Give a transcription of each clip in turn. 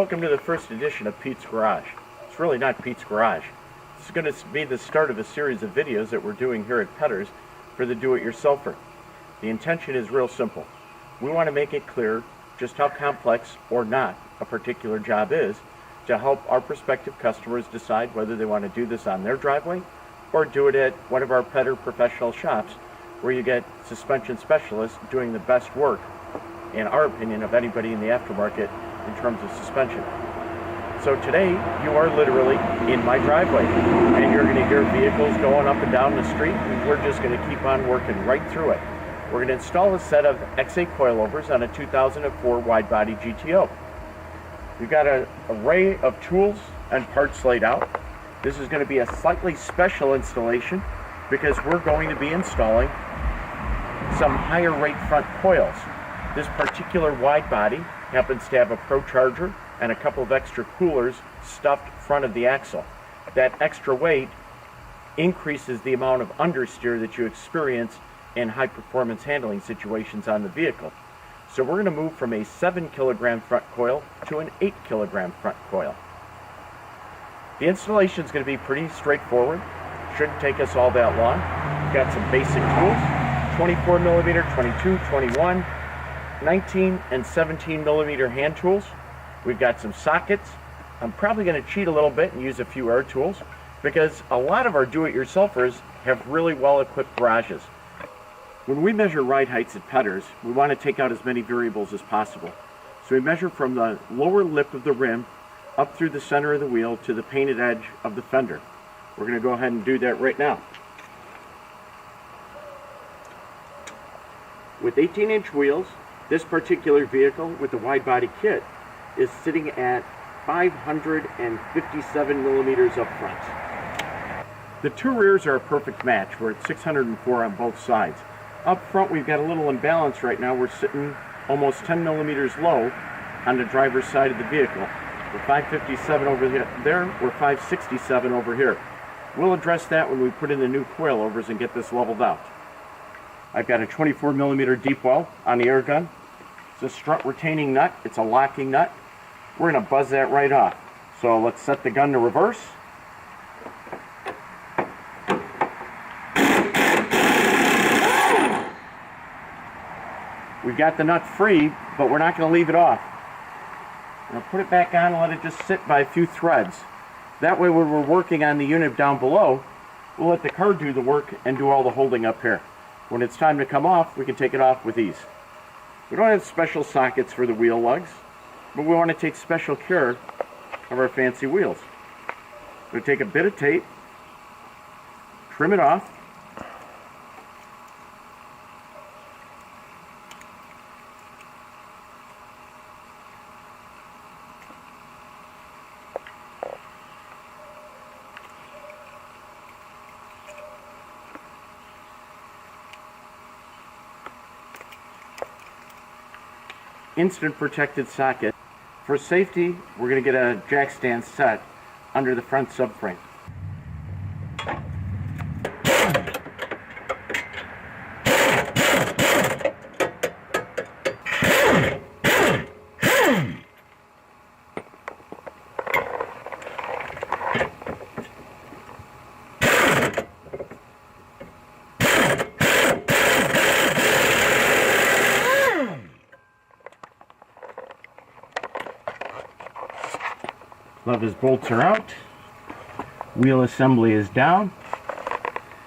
Welcome to the first edition of Pete's Garage. It's really not Pete's Garage. This is going to be the start of a series of videos that we're doing here at Pedders for the do-it-yourselfer. The intention is real simple. We want to make it clear just how complex or not a particular job is to help our prospective customers decide whether they want to do this on their driveway or do it at one of our Pedder professional shops where you get suspension specialists doing the best work, in our opinion, of anybody in the aftermarket in terms of suspension. So today you are literally in my driveway and you're going to hear vehicles going up and down the street, and we're just going to keep on working right through it. We're going to install a set of XA coilovers on a 2004 wide-body GTO. We've got an array of tools and parts laid out. This is going to be a slightly special installation because we're going to be installing some higher rate front coils. This particular wide body happens to have a Pro Charger and a couple of extra coolers stuffed front of the axle. That extra weight increases the amount of understeer that you experience in high performance handling situations on the vehicle. So we're going to move from a 7 kilogram front coil to an 8 kilogram front coil. The installation is going to be pretty straightforward. Shouldn't take us all that long. We've got some basic tools, 24 millimeter, 22, 21, 19 and 17 millimeter hand tools. We've got some sockets. I'm probably going to cheat a little bit and use a few air tools because a lot of our do-it-yourselfers have really well-equipped garages. When we measure ride heights at Pedders, we want to take out as many variables as possible. So we measure from the lower lip of the rim up through the center of the wheel to the painted edge of the fender. We're going to go ahead and do that right now. With 18-inch wheels, this particular vehicle with the wide body kit is sitting at 557 millimeters up front. The two rears are a perfect match. We're at 604 on both sides. Up front we've got a little imbalance right now. We're sitting almost 10 millimeters low on the driver's side of the vehicle. We're 557 over there, we're 567 over here. We'll address that when we put in the new coilovers and get this leveled out. I've got a 24 millimeter deep well on the air gun. It's a strut retaining nut, it's a locking nut. We're going to buzz that right off. So let's set the gun to reverse. We've got the nut free, but we're not going to leave it off. We're going to put it back on and let it just sit by a few threads. That way when we're working on the unit down below, we'll let the car do the work and do all the holding up here. When it's time to come off, we can take it off with ease. We don't have special sockets for the wheel lugs, but we want to take special care of our fancy wheels. We'll take a bit of tape, trim it off, instant protected socket. For safety, we're going to get a jack stand set under the front subframe. Levis bolts are out, wheel assembly is down,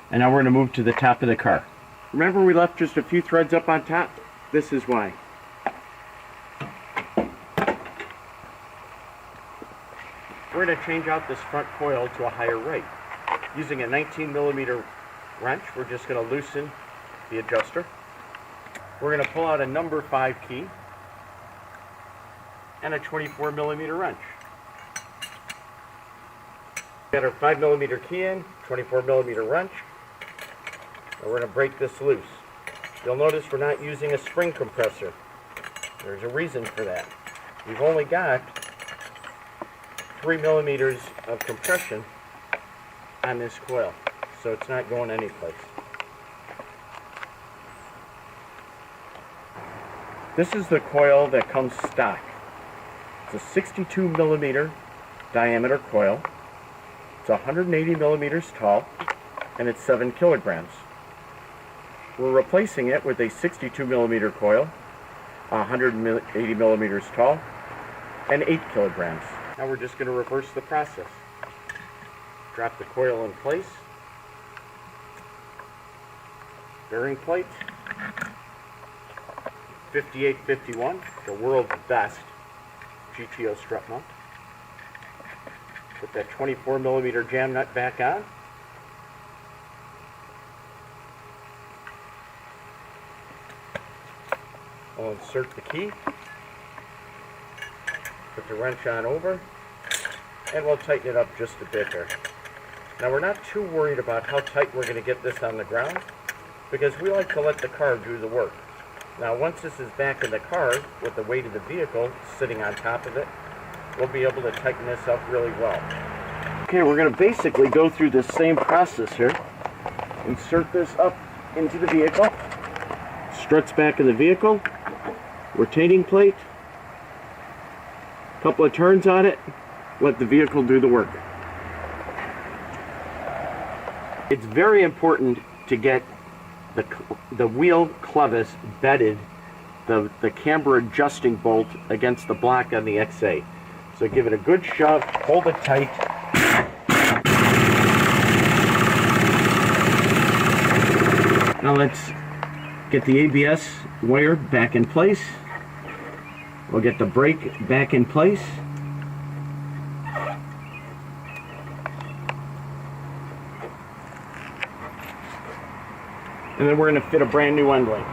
and now we're going to move to the top of the car. Remember we left just a few threads up on top? This is why. We're going to change out this front coil to a higher rate. Using a 19 millimeter wrench, we're just going to loosen the adjuster. We're going to pull out a number 5 key and a 24 millimeter wrench. Got our 5 millimeter key in, 24 millimeter wrench, and we're going to break this loose. You'll notice we're not using a spring compressor. There's a reason for that. We've only got 3 millimeters of compression on this coil, so it's not going anyplace. This is the coil that comes stock. It's a 62 millimeter diameter coil. It's 180 millimeters tall, and it's 7 kilograms. We're replacing it with a 62 millimeter coil, 180 millimeters tall, and 8 kilograms. Now we're just going to reverse the process. Drop the coil in place. Bearing plate. 5851, the world's best GTO strut mount. Put that 24 millimeter jam nut back on. I'll insert the key. Put the wrench on over, and we'll tighten it up just a bit here. Now we're not too worried about how tight we're going to get this on the ground, because we like to let the car do the work. Now once this is back in the car, with the weight of the vehicle sitting on top of it, we'll be able to tighten this up really well. Okay, we're going to basically go through this same process here. Insert this up into the vehicle. Struts back in the vehicle. Retaining plate. Couple of turns on it. Let the vehicle do the work. It's very important to get the wheel clevis bedded, the camber adjusting bolt against the block on the XA. So give it a good shove, hold it tight. Now let's get the ABS wire back in place. We'll get the brake back in place. And then we're going to fit a brand new end link.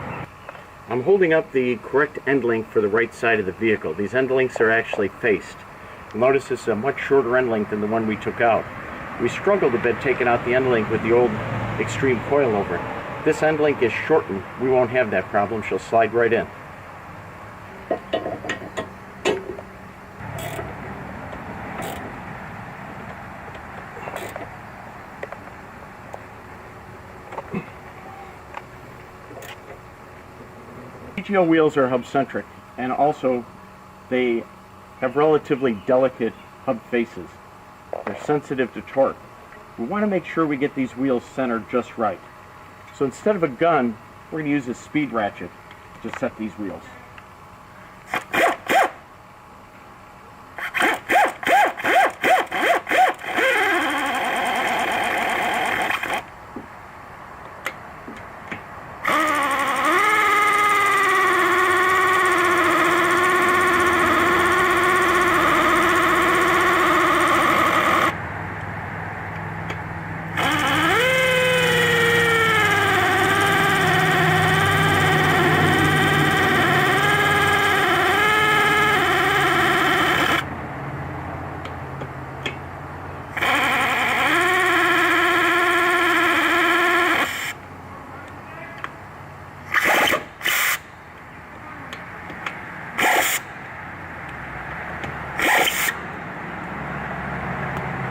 I'm holding up the correct end link for the right side of the vehicle. These end links are actually faced. You'll notice this is a much shorter end link than the one we took out. We struggled a bit taking out the end link with the old Extreme Coilover. This end link is shortened. We won't have that problem. She'll slide right in. GTO wheels are hub-centric, and also they have relatively delicate hub faces. They're sensitive to torque. We want to make sure we get these wheels centered just right. So instead of a gun, we're going to use a speed ratchet to set these wheels.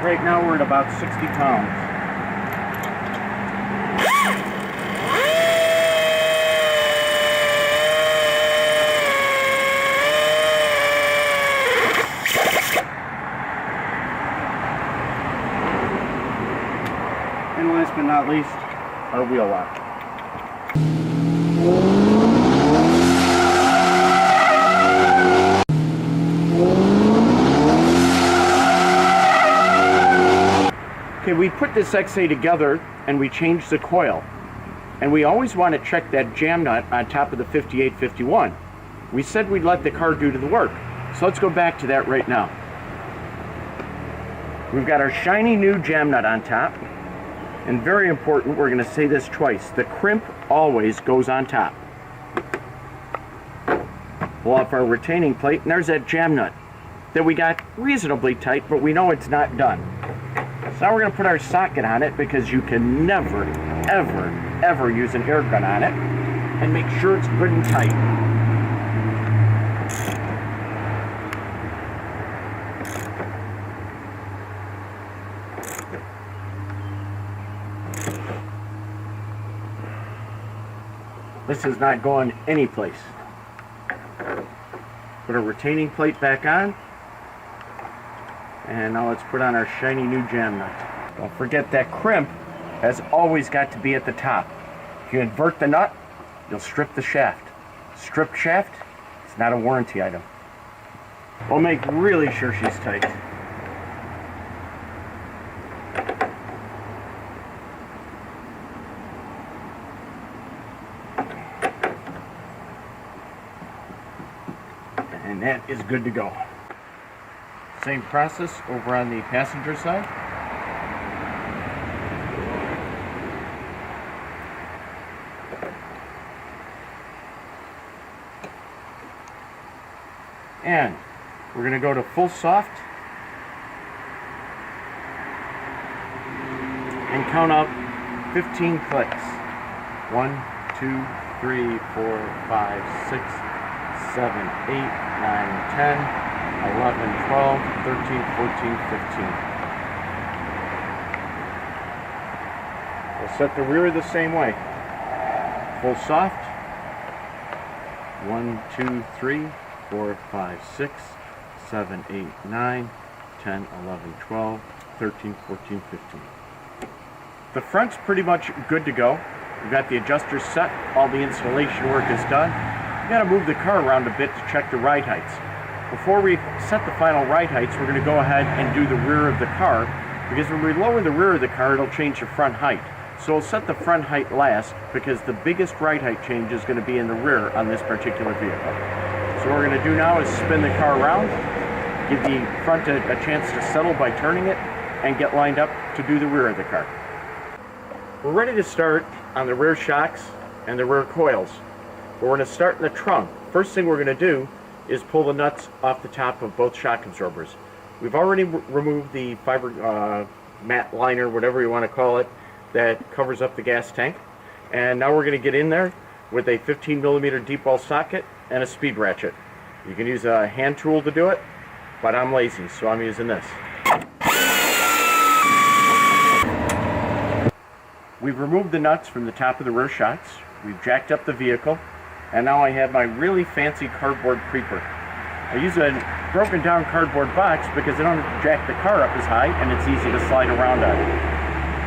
Right now we're at about 60 pounds. And last but not least, our wheel lock. Okay, we put this XA together and we changed the coil. And we always want to check that jam nut on top of the 5851. We said we'd let the car do the work. So let's go back to that right now. We've got our shiny new jam nut on top. And very important, we're going to say this twice. The crimp always goes on top. Pull off our retaining plate, and there's that jam nut that we got reasonably tight, but we know it's not done. So now we're going to put our socket on it, because you can never, ever, ever use an air gun on it, and make sure it's good and tight. This is not going anyplace. Put a retaining plate back on, And now let's put on our shiny new jam nut. Don't forget that crimp has always got to be at the top. If you invert the nut, you'll strip the shaft. Stripped shaft, it's not a warranty item. We'll make really sure she's tight. And that is good to go. Same process over on the passenger side. And we're going to go to full soft and count out 15 clicks. 1, 2, 3, 4, 5, 6, 7, 8, 9, 10, 11, 12, 13, 14, 15. We'll set the rear the same way. Full soft. 1, 2, 3, 4, 5, 6, 7, 8, 9, 10, 11, 12, 13, 14, 15. The front's pretty much good to go. We've got the adjusters set. All the installation work is done. We've got to move the car around a bit to check the ride heights. Before we set the final ride heights, we're going to go ahead and do the rear of the car, because when we lower the rear of the car, it'll change the front height. So we'll set the front height last, because the biggest ride height change is going to be in the rear on this particular vehicle. So what we're going to do now is spin the car around, give the front a chance to settle by turning it, and get lined up to do the rear of the car. We're ready to start on the rear shocks and the rear coils. We're going to start in the trunk. First thing we're going to do is pull the nuts off the top of both shock absorbers. We've already removed the fiber mat liner, whatever you want to call it, that covers up the gas tank. And now we're going to get in there with a 15mm deep well socket and a speed ratchet. You can use a hand tool to do it, but I'm lazy, so I'm using this. We've removed the nuts from the top of the rear shocks. We've jacked up the vehicle, and now I have my really fancy cardboard creeper. I use a broken down cardboard box because I don't jack the car up as high and it's easy to slide around on.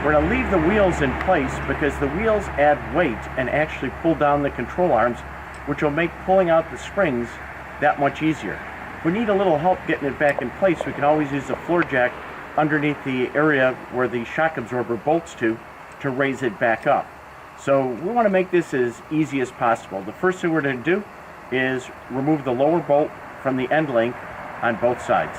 We're going to leave the wheels in place because the wheels add weight and actually pull down the control arms, which will make pulling out the springs that much easier. If we need a little help getting it back in place, we can always use a floor jack underneath the area where the shock absorber bolts to raise it back up. So we want to make this as easy as possible. The first thing we're going to do is remove the lower bolt from the end link on both sides.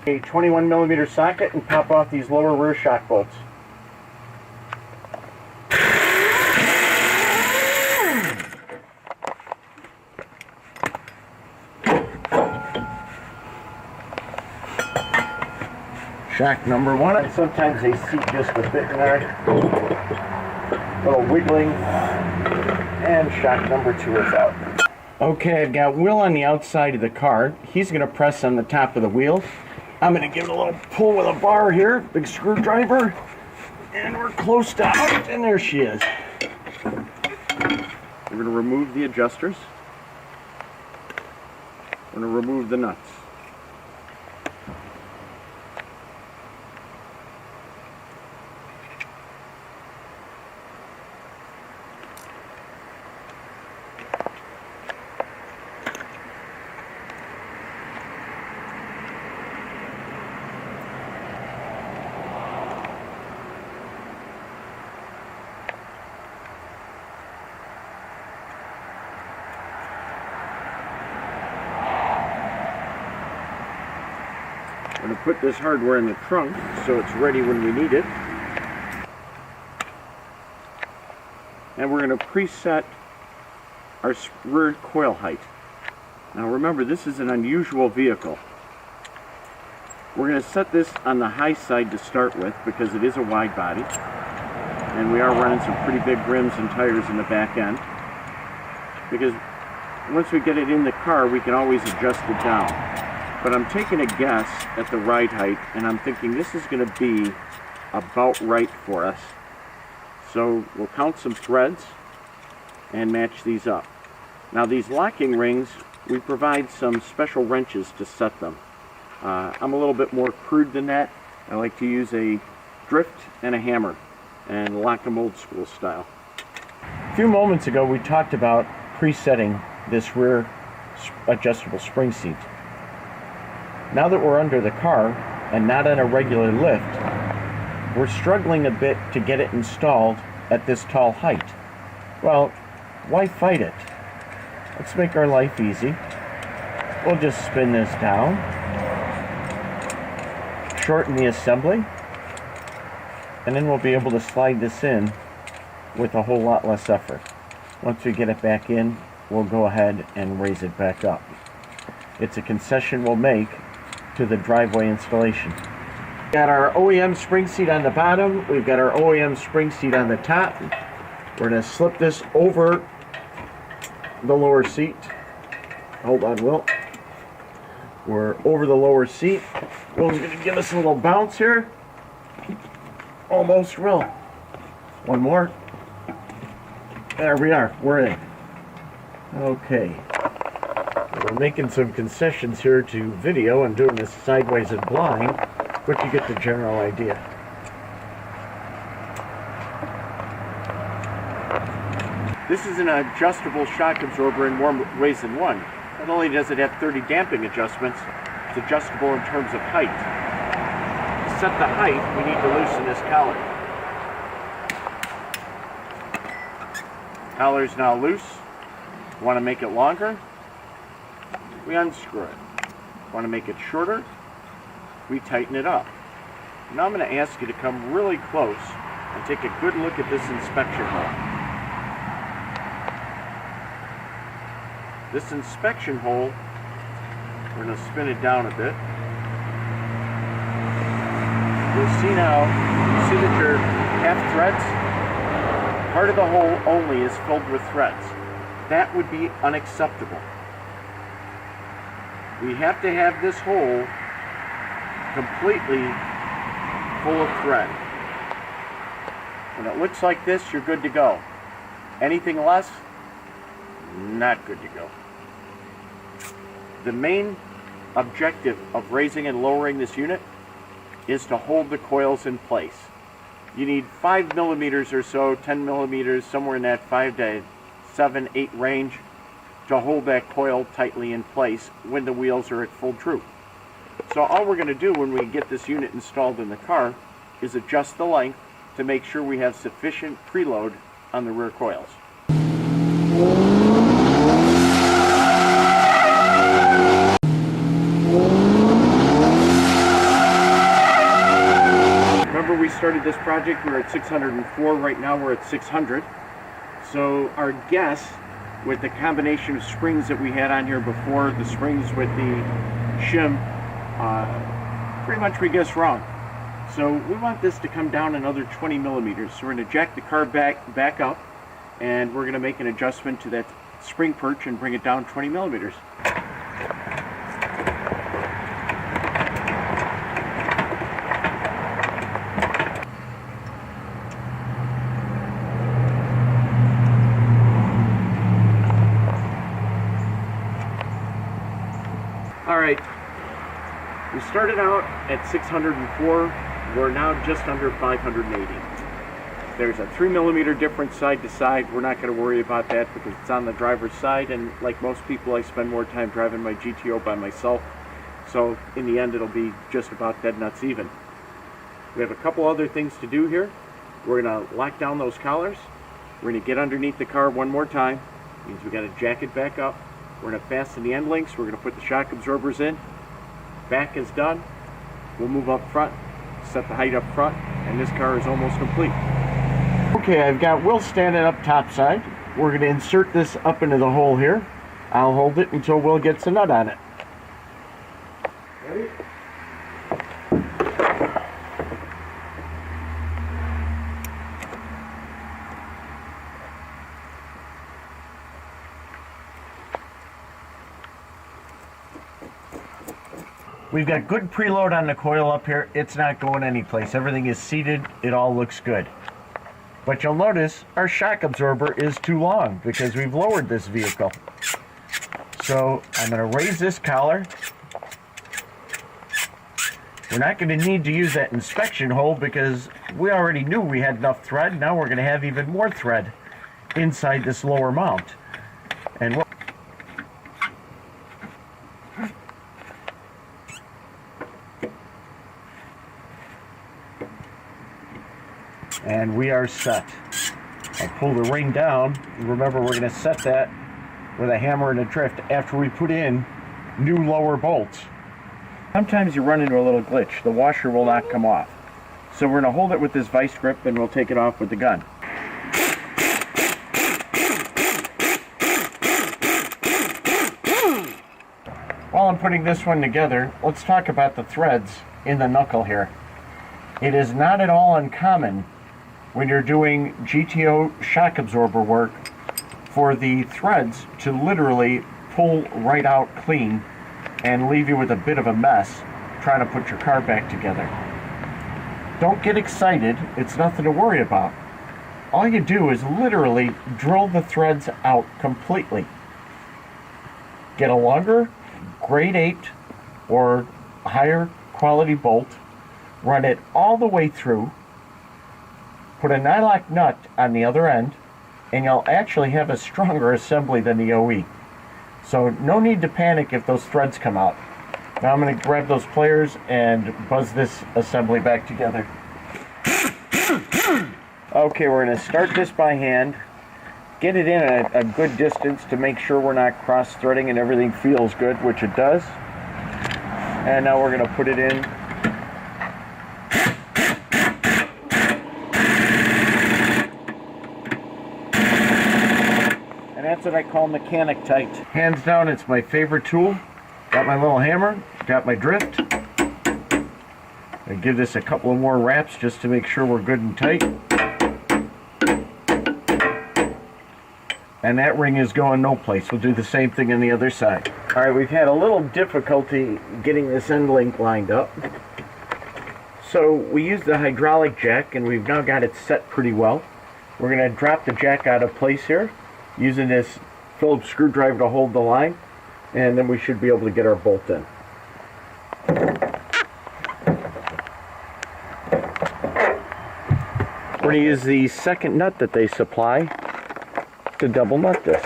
A 21mm socket and pop off these lower rear shock bolts. Shock number one, and sometimes they seat just a bit there. A little wiggling, and shock number two is out. Okay, I've got Will on the outside of the car. He's going to press on the top of the wheel. I'm going to give it a little pull with a bar here, big screwdriver, and we're close to out, and there she is. We're going to remove the adjusters. We're going to remove the nuts. I'm going to put this hardware in the trunk so it's ready when we need it. And we're going to preset our rear coil height. Now remember, this is an unusual vehicle. We're going to set this on the high side to start with because it is a wide body. And we are running some pretty big rims and tires in the back end. Because once we get it in the car, we can always adjust it down. But I'm taking a guess at the ride height, and I'm thinking this is going to be about right for us. So we'll count some threads and match these up. Now these locking rings we provide some special wrenches to set them. I'm a little bit more crude than that. I like to use a drift and a hammer and lock them old school style. A few moments ago we talked about presetting this rear adjustable spring seat. Now that we're under the car and not on a regular lift, we're struggling a bit to get it installed at this tall height. Well, why fight it? Let's make our life easy. We'll just spin this down, shorten the assembly, and then we'll be able to slide this in with a whole lot less effort. Once we get it back in, we'll go ahead and raise it back up. It's a concession we'll make to the driveway installation. We've got our OEM spring seat on the bottom, we've got our OEM spring seat on the top. We're going to slip this over the lower seat. Hold on, Will. We're over the lower seat. Will's going to give us a little bounce here. Almost, Will. One more. There we are. We're in. Okay. We're making some concessions here to video and doing this sideways and blind, but you get the general idea. This is an adjustable shock absorber in more ways than one. Not only does it have 30 damping adjustments, it's adjustable in terms of height. To set the height, we need to loosen this collar. Collar is now loose. Want to make it longer? We unscrew it. Want to make it shorter? We tighten it up. Now I'm going to ask you to come really close and take a good look at this inspection hole. This inspection hole, we're going to spin it down a bit. You'll see now, you see that your half threads? Part of the hole only is filled with threads. That would be unacceptable. We have to have this hole completely full of thread. When it looks like this, you're good to go. Anything less, not good to go. The main objective of raising and lowering this unit is to hold the coils in place. You need 5 millimeters or so, 10 millimeters, somewhere in that 5 to 7, 8 range to hold that coil tightly in place when the wheels are at full droop. So all we're going to do when we get this unit installed in the car is adjust the length to make sure we have sufficient preload on the rear coils. Remember we started this project, we were at 604, right now we're at 600. So our guess with the combination of springs that we had on here before, the springs with the shim, pretty much we guessed wrong. So we want this to come down another 20 millimeters. So we're going to jack the car back up, and we're going to make an adjustment to that spring perch and bring it down 20 millimeters. Alright, we started out at 604, we're now just under 580. There's a 3 millimeter difference side to side. We're not going to worry about that because it's on the driver's side, and like most people I spend more time driving my GTO by myself, so in the end it'll be just about dead nuts even. We have a couple other things to do here. We're going to lock down those collars. We're going to get underneath the car one more time. Means we got to jack it back up. We're going to fasten the end links. We're going to put the shock absorbers in. Back is done. We'll move up front, set the height up front, and this car is almost complete. Okay, I've got Will standing up topside. We're going to insert this up into the hole here. I'll hold it until Will gets a nut on it. Ready? We've got good preload on the coil up here. It's not going anyplace. Everything is seated. It all looks good. But you'll notice our shock absorber is too long because we've lowered this vehicle. So I'm going to raise this collar. We're not going to need to use that inspection hole because we already knew we had enough thread. Now we're going to have even more thread inside this lower mount. And we are set. I'll pull the ring down. Remember, we're going to set that with a hammer and a drift after we put in new lower bolts. Sometimes you run into a little glitch. The washer will not come off. So we're going to hold it with this vice grip and we'll take it off with the gun. While I'm putting this one together, let's talk about the threads in the knuckle here. It is not at all uncommon when you're doing GTO shock absorber work for the threads to literally pull right out clean and leave you with a bit of a mess trying to put your car back together. Don't get excited, it's nothing to worry about. All you do is literally drill the threads out completely. Get a longer grade 8 or higher quality bolt, run it all the way through, put a nylock nut on the other end, and you'll actually have a stronger assembly than the OE. So no need to panic if those threads come out. Now I'm going to grab those pliers and buzz this assembly back together. Okay, we're going to start this by hand, get it in a good distance to make sure we're not cross-threading and everything feels good, which it does. And now we're going to put it in. And that's what I call mechanic tight. Hands down, it's my favorite tool. Got my little hammer, got my drift. I give this a couple of more wraps just to make sure we're good and tight. And that ring is going no place. We'll do the same thing on the other side. All right, we've had a little difficulty getting this end link lined up. So we used the hydraulic jack and we've now got it set pretty well. We're going to drop the jack out of place here using this Phillips screwdriver to hold the line, and then we should be able to get our bolt in. We're going to use the second nut that they supply to double nut this.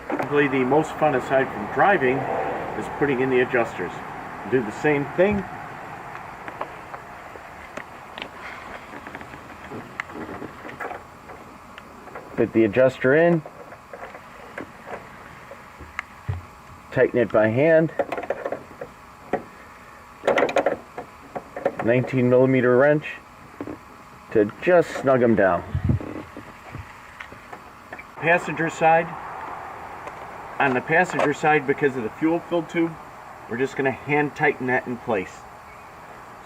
Probably the most fun aside from driving is putting in the adjusters. Do the same thing. Put the adjuster in. Tighten it by hand. 19mm wrench to just snug them down. Passenger side. On the passenger side, because of the fuel fill tube, we're just going to hand tighten that in place.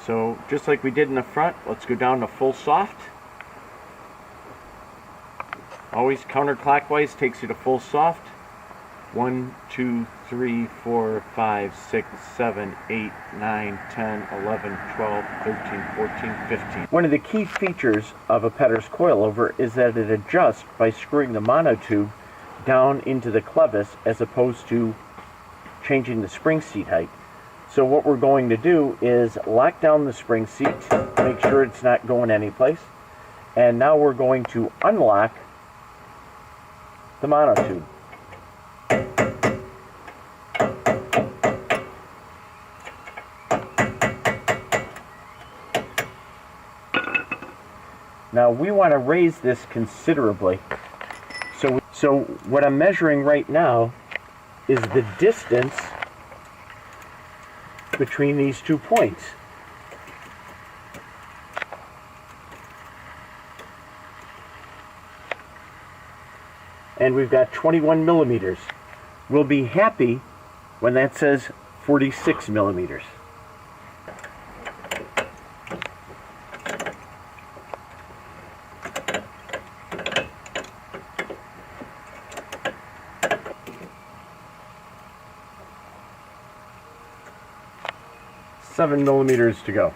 So just like we did in the front, let's go down to full soft. Always counterclockwise takes you to full soft. 1, 2, 3, 4, 5, 6, 7, 8, 9, 10, 11, 12, 13, 14, 15. One of the key features of a Pedders coilover is that it adjusts by screwing the monotube down into the clevis as opposed to changing the spring seat height. So what we're going to do is lock down the spring seat, make sure it's not going anyplace, and now we're going to unlock the monotube. Now we want to raise this considerably. So what I'm measuring right now is the distance between these 2 points. And we've got 21mm. We'll be happy when that says 46mm. $7mm to go.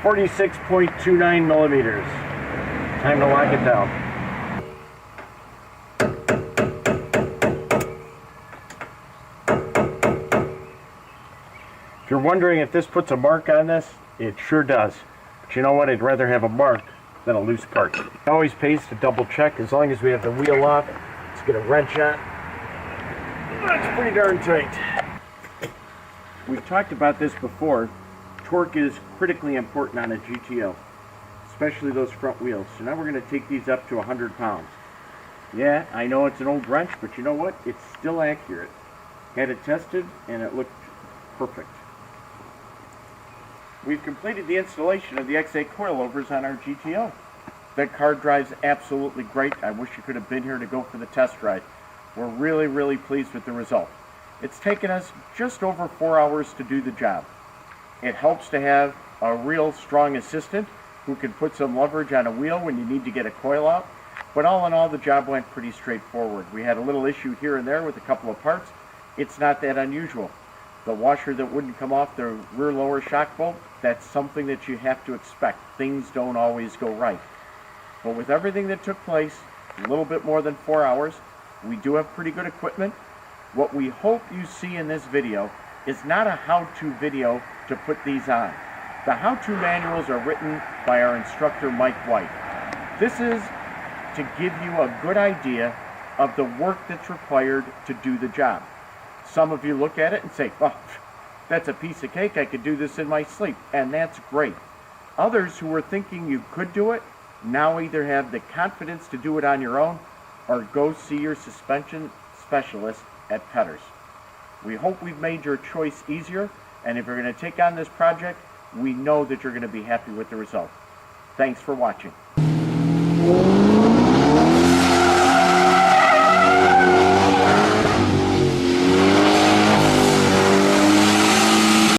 46.29 millimeters. Time to lock it down. If you're wondering if this puts a mark on this, it sure does. But you know what? I'd rather have a mark than a loose part. It always pays to double check. As long as we have the wheel off, let's get a wrench on. That's pretty darn tight. We've talked about this before. Torque is critically important on a GTO, especially those front wheels. So now we're going to take these up to 100 pounds. Yeah, I know it's an old wrench, but you know what? It's still accurate. Had it tested and it looked perfect. We've completed the installation of the XA coilovers on our GTO. That car drives absolutely great. I wish you could have been here to go for the test ride. We're really, really pleased with the result. It's taken us just over 4 hours to do the job. It helps to have a real strong assistant who can put some leverage on a wheel when you need to get a coil out. But all in all, the job went pretty straightforward. We had a little issue here and there with a couple of parts. It's not that unusual. The washer that wouldn't come off the rear lower shock bolt, that's something that you have to expect. Things don't always go right. But with everything that took place, a little bit more than 4 hours, we do have pretty good equipment. What we hope you see in this video is not a how-to video to put these on. The how-to manuals are written by our instructor, Mike White. This is to give you a good idea of the work that's required to do the job. Some of you look at it and say, oh, that's a piece of cake, I could do this in my sleep, and that's great. Others who were thinking you could do it, now either have the confidence to do it on your own, or go see your suspension specialist at Pedders. We hope we've made your choice easier, and if you're going to take on this project, we know that you're going to be happy with the result. Thanks for watching.